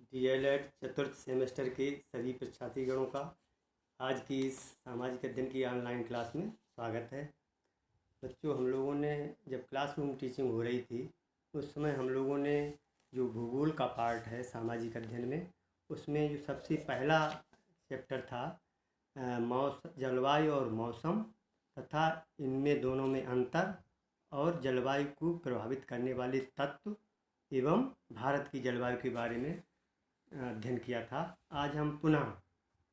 DElEd चतुर्थ semester के सभी परीक्षार्थीगणों का आज की इस सामाजिक अध्ययन की ऑनलाइन क्लास में स्वागत है। बच्चों, हम लोगों ने जब क्लासरूम टीचिंग हो रही थी उस समय हम लोगों ने जो भूगोल का पार्ट है सामाजिक अध्ययन में, उसमें जो सबसे पहला चैप्टर था जलवायु और मौसम तथा इनमें दोनों में अंतर और जलवायु को प्रभावित करने वाले तत्व एवं भारत की जलवायु के बारे में अध्ययन किया था। आज हम पुनः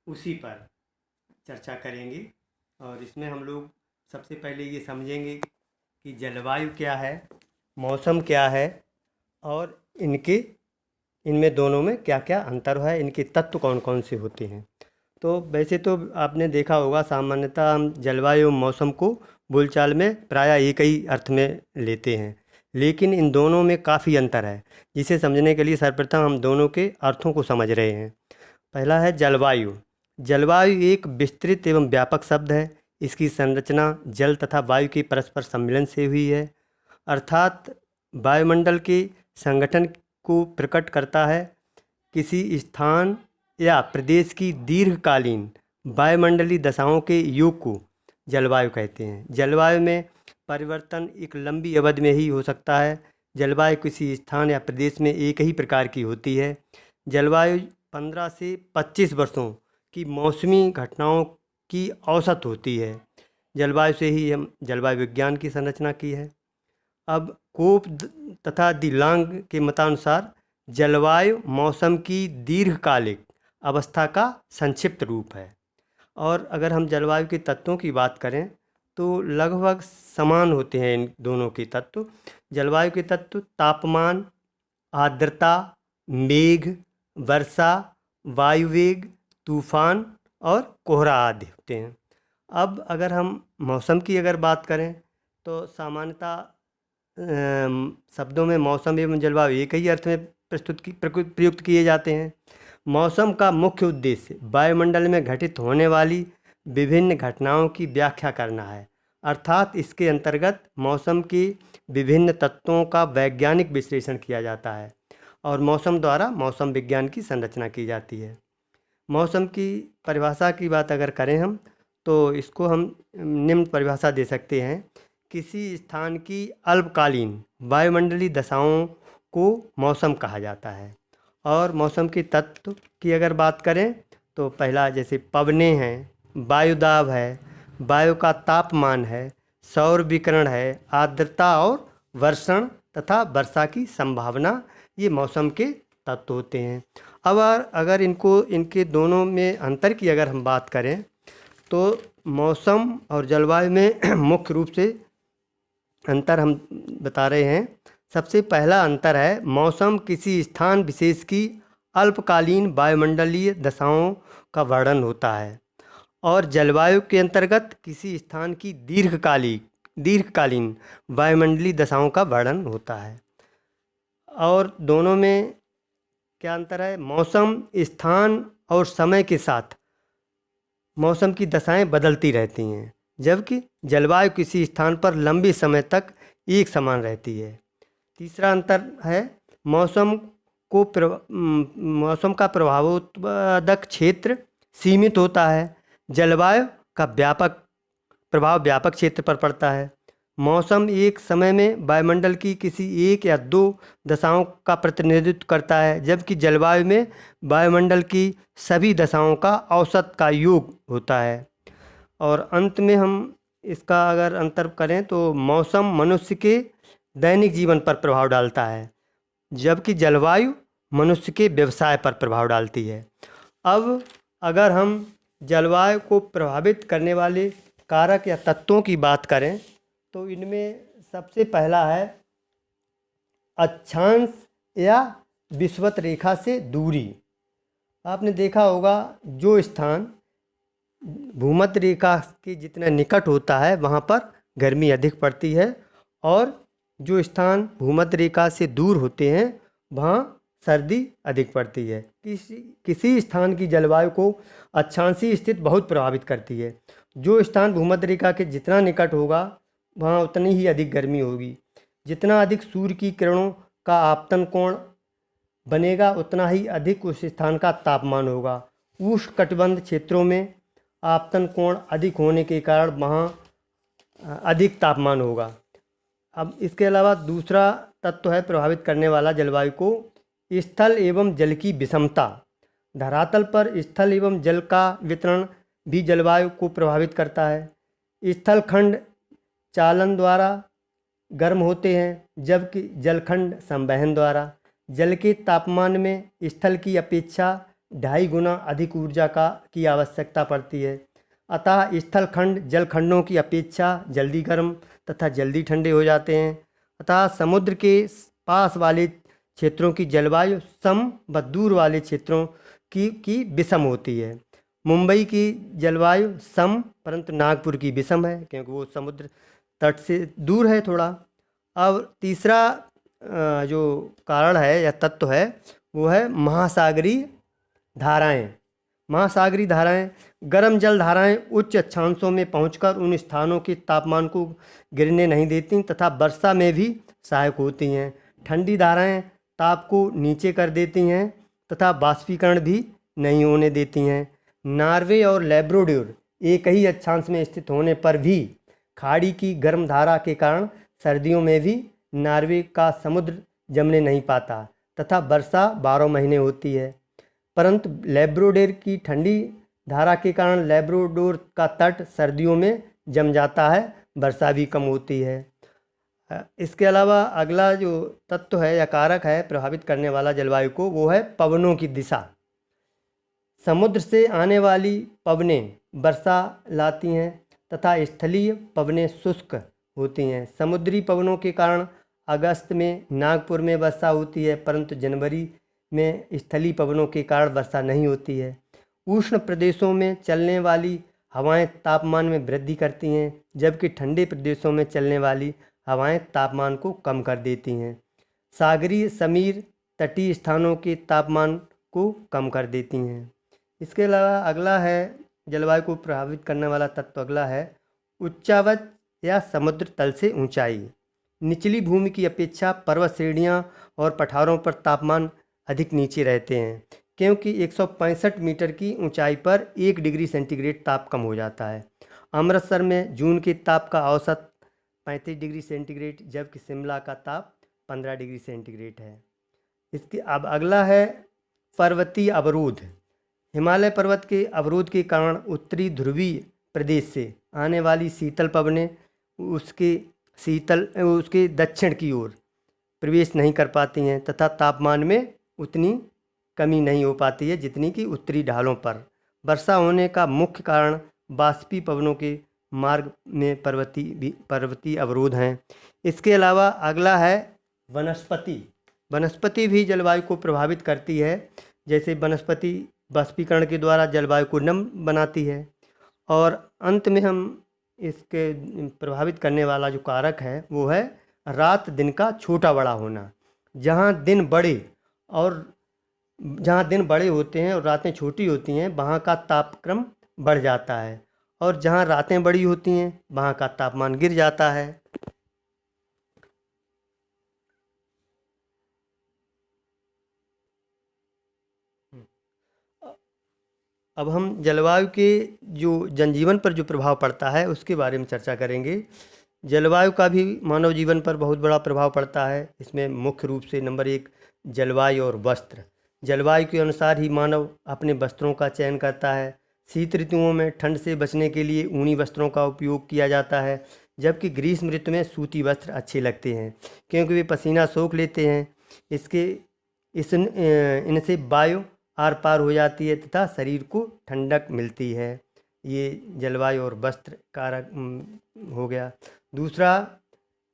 उसी पर चर्चा करेंगे और इसमें हम लोग सबसे पहले ये समझेंगे कि जलवायु क्या है, मौसम क्या है और इनमें दोनों में क्या क्या अंतर है, इनके तत्व कौन कौन से होते हैं। तो वैसे तो आपने देखा होगा, सामान्यतः हम जलवायु और मौसम को बोलचाल में प्रायः एक ही अर्थ में लेते हैं, लेकिन इन दोनों में काफ़ी अंतर है, जिसे समझने के लिए सर्वप्रथम हम दोनों के अर्थों को समझ रहे हैं। पहला है जलवायु। जलवायु एक विस्तृत एवं व्यापक शब्द है। इसकी संरचना जल तथा वायु के परस्पर सम्मिलन से हुई है, अर्थात वायुमंडल के संगठन को प्रकट करता है। किसी स्थान या प्रदेश की दीर्घकालीन वायुमंडलीय दशाओं के योग को जलवायु कहते हैं। जलवायु में परिवर्तन एक लंबी अवधि में ही हो सकता है। जलवायु किसी स्थान या प्रदेश में एक ही प्रकार की होती है। जलवायु 15 से 25 वर्षों की मौसमी घटनाओं की औसत होती है। जलवायु से ही हम जलवायु विज्ञान की संरचना की है। अब कोप तथा दिलांग के मतानुसार जलवायु मौसम की दीर्घकालिक अवस्था का संक्षिप्त रूप है। और अगर हम जलवायु के तत्वों की बात करें तो लगभग समान होते हैं इन दोनों के तत्व। जलवायु के तत्व तापमान, आर्द्रता, मेघ, वर्षा, वायुवेग, तूफान और कोहरा आदि होते हैं। अब अगर हम मौसम की बात करें तो सामान्यतः शब्दों में मौसम एवं जलवायु एक ही अर्थ में प्रयुक्त किए जाते हैं। मौसम का मुख्य उद्देश्य वायुमंडल में घटित होने वाली विभिन्न घटनाओं की व्याख्या करना है, अर्थात इसके अंतर्गत मौसम के विभिन्न तत्वों का वैज्ञानिक विश्लेषण किया जाता है और मौसम द्वारा मौसम विज्ञान की संरचना की जाती है। मौसम की परिभाषा की बात अगर करें हम तो इसको हम निम्न परिभाषा दे सकते हैं। किसी स्थान की अल्पकालीन वायुमंडलीय दशाओं को मौसम कहा जाता है। और मौसम के तत्व की अगर बात करें तो पहला जैसे पवनें हैं, वायुदाब है, वायु का तापमान है, सौर विकिरण है, आर्द्रता और वर्षण तथा वर्षा की संभावना, ये मौसम के तत्व होते हैं। अब अगर इनके दोनों में अंतर की अगर हम बात करें तो मौसम और जलवायु में मुख्य रूप से अंतर हम बता रहे हैं। सबसे पहला अंतर है मौसम किसी स्थान विशेष की अल्पकालीन वायुमंडलीय दशाओं का वर्णन होता है और जलवायु के अंतर्गत किसी स्थान की दीर्घकालीन वायुमंडलीय दशाओं का वर्णन होता है। और दोनों में क्या अंतर है? मौसम स्थान और समय के साथ मौसम की दशाएं बदलती रहती हैं, जबकि जलवायु किसी स्थान पर लंबे समय तक एक समान रहती है। तीसरा अंतर है मौसम का प्रभावोत्पादक क्षेत्र सीमित होता है। जलवायु का प्रभाव व्यापक क्षेत्र पर पड़ता है। मौसम एक समय में वायुमंडल की किसी एक या दो दशाओं का प्रतिनिधित्व करता है, जबकि जलवायु में वायुमंडल की सभी दशाओं का औसत का योग होता है। और अंत में हम इसका अगर अंतर करें तो मौसम मनुष्य के दैनिक जीवन पर प्रभाव डालता है, जबकि जलवायु मनुष्य के व्यवसाय पर प्रभाव डालती है। अब अगर हम जलवायु को प्रभावित करने वाले कारक या तत्वों की बात करें तो इनमें सबसे पहला है अक्षांश या विषुवत रेखा से दूरी। आपने देखा होगा जो स्थान भूमध्य रेखा के जितना निकट होता है वहाँ पर गर्मी अधिक पड़ती है और जो स्थान भूमध्य रेखा से दूर होते हैं वहाँ सर्दी अधिक पड़ती है। किसी स्थान की जलवायु को अक्षांशीय स्थिति बहुत प्रभावित करती है। जो स्थान भूमध्य रेखा के जितना निकट होगा वहाँ उतनी ही अधिक गर्मी होगी। जितना अधिक सूर्य की किरणों का आपतन कोण बनेगा उतना ही अधिक उस स्थान का तापमान होगा। उष्णकटिबंध क्षेत्रों में आपतन कोण अधिक होने के कारण वहाँ अधिक तापमान होगा। अब इसके अलावा दूसरा तत्व है प्रभावित करने वाला जलवायु को, स्थल एवं जल की विषमता। धरातल पर स्थल एवं जल का वितरण भी जलवायु को प्रभावित करता है। स्थलखंड चालन द्वारा गर्म होते हैं जबकि जलखंड संवहन द्वारा। जल के तापमान में स्थल की अपेक्षा 2.5 गुना अधिक ऊर्जा की आवश्यकता पड़ती है। अतः स्थलखंड जलखंडों की अपेक्षा जल्दी गर्म तथा जल्दी ठंडे हो जाते हैं। अतः समुद्र के पास वाले क्षेत्रों की जलवायु सम व दूर वाले क्षेत्रों की विषम होती है। मुंबई की जलवायु सम परंतु नागपुर की विषम है क्योंकि वो समुद्र तट से दूर है थोड़ा। अब तीसरा जो कारण है या तत्व है वो है महासागरीय धाराएं। महासागरीय धाराएं गर्म जल धाराएं उच्च अक्षांशों में पहुंचकर उन स्थानों के तापमान को गिरने नहीं देती तथा वर्षा में भी सहायक होती हैं। ठंडी धाराएं ताप को नीचे कर देती हैं तथा बाष्पीकरण भी नहीं होने देती हैं। नॉर्वे और लैब्राडोर एक ही अक्षांश में स्थित होने पर भी खाड़ी की गर्म धारा के कारण सर्दियों में भी नॉर्वे का समुद्र जमने नहीं पाता तथा वर्षा 12 महीने होती है। परंतु लैब्राडोर की ठंडी धारा के कारण लैब्राडोर का तट सर्दियों में जम जाता है, वर्षा भी कम होती है। इसके अलावा अगला जो तत्व है या कारक है प्रभावित करने वाला जलवायु को वो है पवनों की दिशा। समुद्र से आने वाली पवनें वर्षा लाती हैं तथा स्थलीय पवनें शुष्क होती हैं। समुद्री पवनों के कारण अगस्त में नागपुर में वर्षा होती है परंतु जनवरी में स्थलीय पवनों के कारण वर्षा नहीं होती है। उष्ण प्रदेशों में चलने वाली हवाएं तापमान में वृद्धि करती हैं जबकि ठंडे प्रदेशों में चलने वाली हवाएं तापमान को कम कर देती हैं। सागरीय समीर तटीय स्थानों के तापमान को कम कर देती हैं। इसके अलावा अगला है जलवायु को प्रभावित करने वाला तत्व अगला है उच्चावच या समुद्र तल से ऊंचाई। निचली भूमि की अपेक्षा पर्वत श्रेणियां और पठारों पर तापमान अधिक नीचे रहते हैं क्योंकि 165 मीटर की ऊंचाई पर 1 डिग्री सेंटीग्रेड ताप कम हो जाता है। अमृतसर में जून के ताप का औसत 35 डिग्री सेंटीग्रेड जबकि शिमला का ताप 15 डिग्री सेंटीग्रेड है। इसके अब अगला है पर्वतीय अवरोध। हिमालय पर्वत के अवरोध के कारण उत्तरी ध्रुवीय प्रदेश से आने वाली शीतल पवनें उसके दक्षिण की ओर प्रवेश नहीं कर पाती हैं तथा तापमान में उतनी कमी नहीं हो पाती है जितनी कि उत्तरी ढालों पर। वर्षा होने का मुख्य कारण बाष्पी पवनों के मार्ग में पर्वतीय अवरोध हैं। इसके अलावा अगला है वनस्पति। वनस्पति भी जलवायु को प्रभावित करती है। जैसे वनस्पति बाष्पीकरण के द्वारा जलवायु को नम बनाती है। और अंत में हम इसके प्रभावित करने वाला जो कारक है वो है रात दिन का छोटा बड़ा होना। जहाँ दिन बड़े होते हैं और रातें छोटी होती हैं वहाँ का तापक्रम बढ़ जाता है और जहाँ रातें बड़ी होती हैं वहाँ का तापमान गिर जाता है। अब हम जलवायु के जो जनजीवन पर जो प्रभाव पड़ता है उसके बारे में चर्चा करेंगे। जलवायु का भी मानव जीवन पर बहुत बड़ा प्रभाव पड़ता है। इसमें मुख्य रूप से नंबर 1 जलवायु और वस्त्र। जलवायु के अनुसार ही मानव अपने वस्त्रों का चयन करता है। शीत ऋतुओं में ठंड से बचने के लिए ऊनी वस्त्रों का उपयोग किया जाता है जबकि ग्रीष्म ऋतु में सूती वस्त्र अच्छे लगते हैं क्योंकि वे पसीना सोख लेते हैं। इनसे वायु आर पार हो जाती है तथा शरीर को ठंडक मिलती है। ये जलवायु और वस्त्र कारक हो गया। दूसरा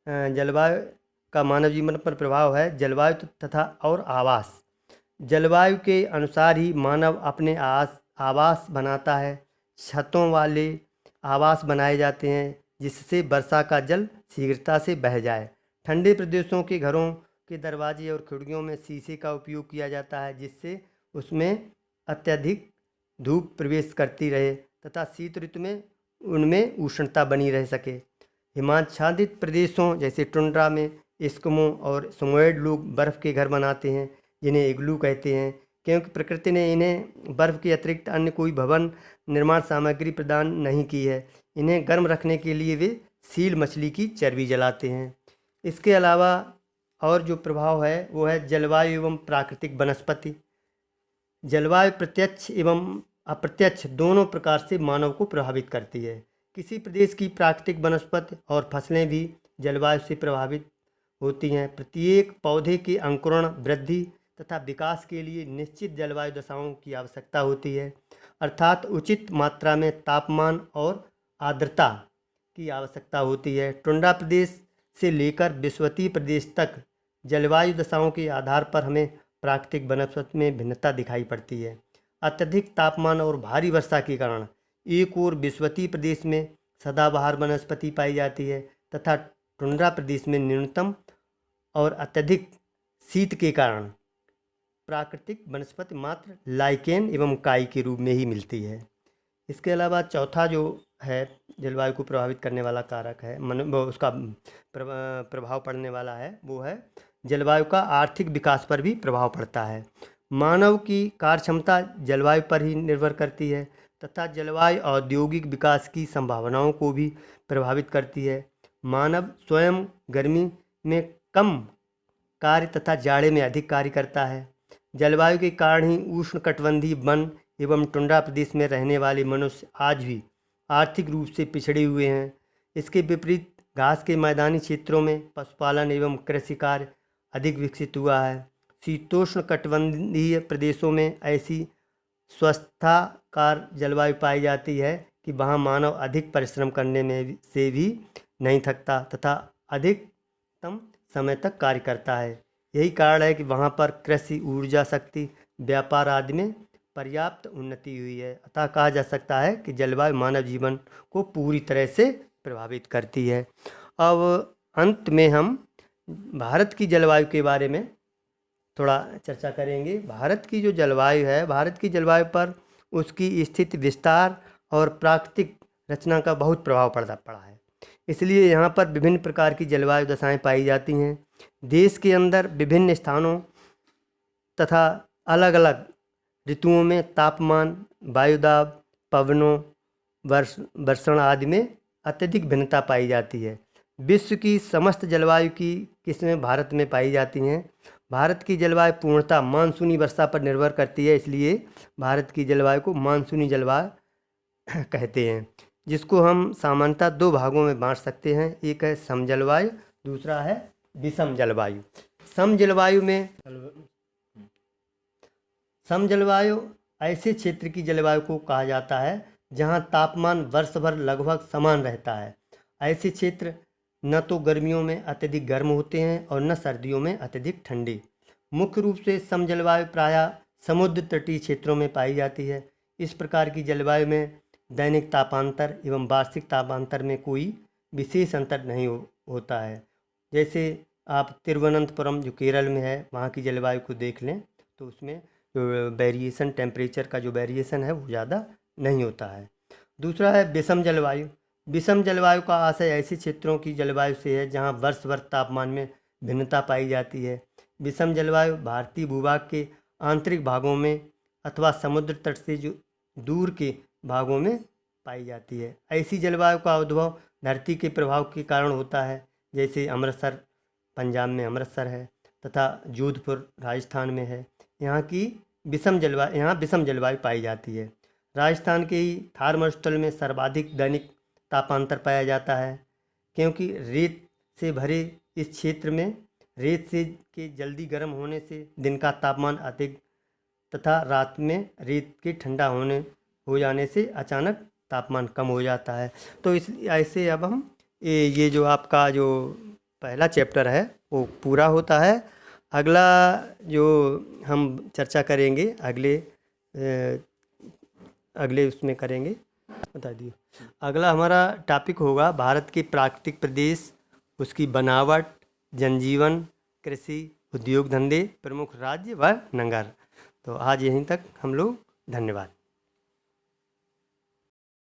जलवायु का मानव जीवन पर प्रभाव है जलवायु तथा और आवास। जलवायु के अनुसार ही मानव अपने आवास बनाता है। छतों वाले आवास बनाए जाते हैं जिससे वर्षा का जल शीघ्रता से बह जाए। ठंडे प्रदेशों के घरों के दरवाजे और खिड़कियों में शीशे का उपयोग किया जाता है जिससे उसमें अत्यधिक धूप प्रवेश करती रहे तथा शीत ऋतु में उनमें उष्णता बनी रह सके। हिमाच्छादित प्रदेशों जैसे टुंड्रा में एस्किमो और समोएड लोग बर्फ़ के घर बनाते हैं जिन्हें इग्लू कहते हैं, क्योंकि प्रकृति ने इन्हें बर्फ़ के अतिरिक्त अन्य कोई भवन निर्माण सामग्री प्रदान नहीं की है। इन्हें गर्म रखने के लिए वे सील मछली की चर्बी जलाते हैं। इसके अलावा और जो प्रभाव है वो है जलवायु एवं प्राकृतिक वनस्पति। जलवायु प्रत्यक्ष एवं अप्रत्यक्ष दोनों प्रकार से मानव को प्रभावित करती है। किसी प्रदेश की प्राकृतिक वनस्पति और फसलें भी जलवायु से प्रभावित होती हैं। प्रत्येक पौधे के अंकुरण, वृद्धि तथा विकास के लिए निश्चित जलवायु दशाओं की आवश्यकता होती है, अर्थात उचित मात्रा में तापमान और आर्द्रता की आवश्यकता होती है। टुंड्रा प्रदेश से लेकर विषुवतीय प्रदेश तक जलवायु दशाओं के आधार पर हमें प्राकृतिक वनस्पति में भिन्नता दिखाई पड़ती है। अत्यधिक तापमान और भारी वर्षा के कारण एक ओर विषुवतीय प्रदेश में सदाबहार वनस्पति पाई जाती है तथा टुंड्रा प्रदेश में न्यूनतम और अत्यधिक शीत के कारण प्राकृतिक वनस्पति मात्र लाइकेन एवं काई के रूप में ही मिलती है। इसके अलावा चौथा जो है जलवायु को प्रभावित करने वाला कारक है, उसका प्रभाव पड़ने वाला है, वो है जलवायु का आर्थिक विकास पर भी प्रभाव पड़ता है। मानव की कार्यक्षमता जलवायु पर ही निर्भर करती है तथा जलवायु औद्योगिक विकास की संभावनाओं को भी प्रभावित करती है। मानव स्वयं गर्मी में कम कार्य तथा जाड़े में अधिक कार्य करता है। जलवायु के कारण ही उष्णकटिबंधीय वन एवं टुंड्रा प्रदेश में रहने वाले मनुष्य आज भी आर्थिक रूप से पिछड़े हुए हैं। इसके विपरीत घास के मैदानी क्षेत्रों में पशुपालन एवं कृषि कार्य अधिक विकसित हुआ है। शीतोष्ण कटिबंधीय प्रदेशों में ऐसी स्वस्थाकार जलवायु पाई जाती है कि वहाँ मानव अधिक परिश्रम करने में से भी नहीं थकता तथा अधिकतम समय तक कार्य करता है। यही कारण है कि वहाँ पर कृषि, ऊर्जा शक्ति, व्यापार आदि में पर्याप्त उन्नति हुई है। अतः कहा जा सकता है कि जलवायु मानव जीवन को पूरी तरह से प्रभावित करती है। अब अंत में हम भारत की जलवायु के बारे में थोड़ा चर्चा करेंगे। भारत की जो जलवायु है, भारत की जलवायु पर उसकी स्थिति, विस्तार और प्राकृतिक रचना का बहुत प्रभाव पड़ा है। इसलिए यहाँ पर विभिन्न प्रकार की जलवायु दशाएं पाई जाती हैं। देश के अंदर विभिन्न स्थानों तथा अलग अलग ऋतुओं में तापमान, वायुदाब, पवनों, वर्षण आदि में अत्यधिक भिन्नता पाई जाती है। विश्व की समस्त जलवायु की किस्में भारत में पाई जाती हैं। भारत की जलवायु पूर्णतः मानसूनी वर्षा पर निर्भर करती है, इसलिए भारत की जलवायु को मानसूनी जलवायु कहते हैं, जिसको हम सामान्यतः दो भागों में बांट सकते हैं। एक है सम जलवायु, दूसरा है विषम जलवायु। सम जलवायु ऐसे क्षेत्र की जलवायु को कहा जाता है जहां तापमान वर्ष भर लगभग समान रहता है। ऐसे क्षेत्र न तो गर्मियों में अत्यधिक गर्म होते हैं और न सर्दियों में अत्यधिक ठंडे। मुख्य रूप से सम जलवायु प्रायः समुद्र तटीय क्षेत्रों में पाई जाती है। इस प्रकार की जलवायु में दैनिक तापांतर एवं वार्षिक तापांतर में कोई विशेष अंतर नहीं होता है। जैसे आप तिरुवनंतपुरम जो केरल में है, वहाँ की जलवायु को देख लें तो उसमें जो वेरिएशन, टेम्परेचर का जो वेरिएशन है वो ज़्यादा नहीं होता है। दूसरा है विषम जलवायु। विषम जलवायु का आशय ऐसे क्षेत्रों की जलवायु से है जहाँ वर्ष भर तापमान में भिन्नता पाई जाती है। विषम जलवायु भारतीय भूभाग के आंतरिक भागों में अथवा समुद्र तट से जो दूर के भागों में पाई जाती है। ऐसी जलवायु का उद्भव धरती के प्रभाव के कारण होता है, जैसे अमृतसर पंजाब में अमृतसर है तथा जोधपुर राजस्थान में है। यहाँ विषम जलवायु पाई जाती है। राजस्थान के ही थार मरुस्थल में सर्वाधिक दैनिक तापांतर पाया जाता है, क्योंकि रेत से भरे इस क्षेत्र में रेत से के जल्दी गर्म होने से दिन का तापमान अधिक तथा रात में रेत के ठंडा हो जाने से अचानक तापमान कम हो जाता है। तो इस ऐसे अब हम ये जो आपका जो पहला चैप्टर है वो पूरा होता है। अगला जो हम चर्चा करेंगे अगले उसमें करेंगे, बता दिए। अगला हमारा टॉपिक होगा भारत के प्राकृतिक प्रदेश, उसकी बनावट, जनजीवन, कृषि, उद्योग धंधे, प्रमुख राज्य व नगर। तो आज यहीं तक हम लोग, धन्यवाद।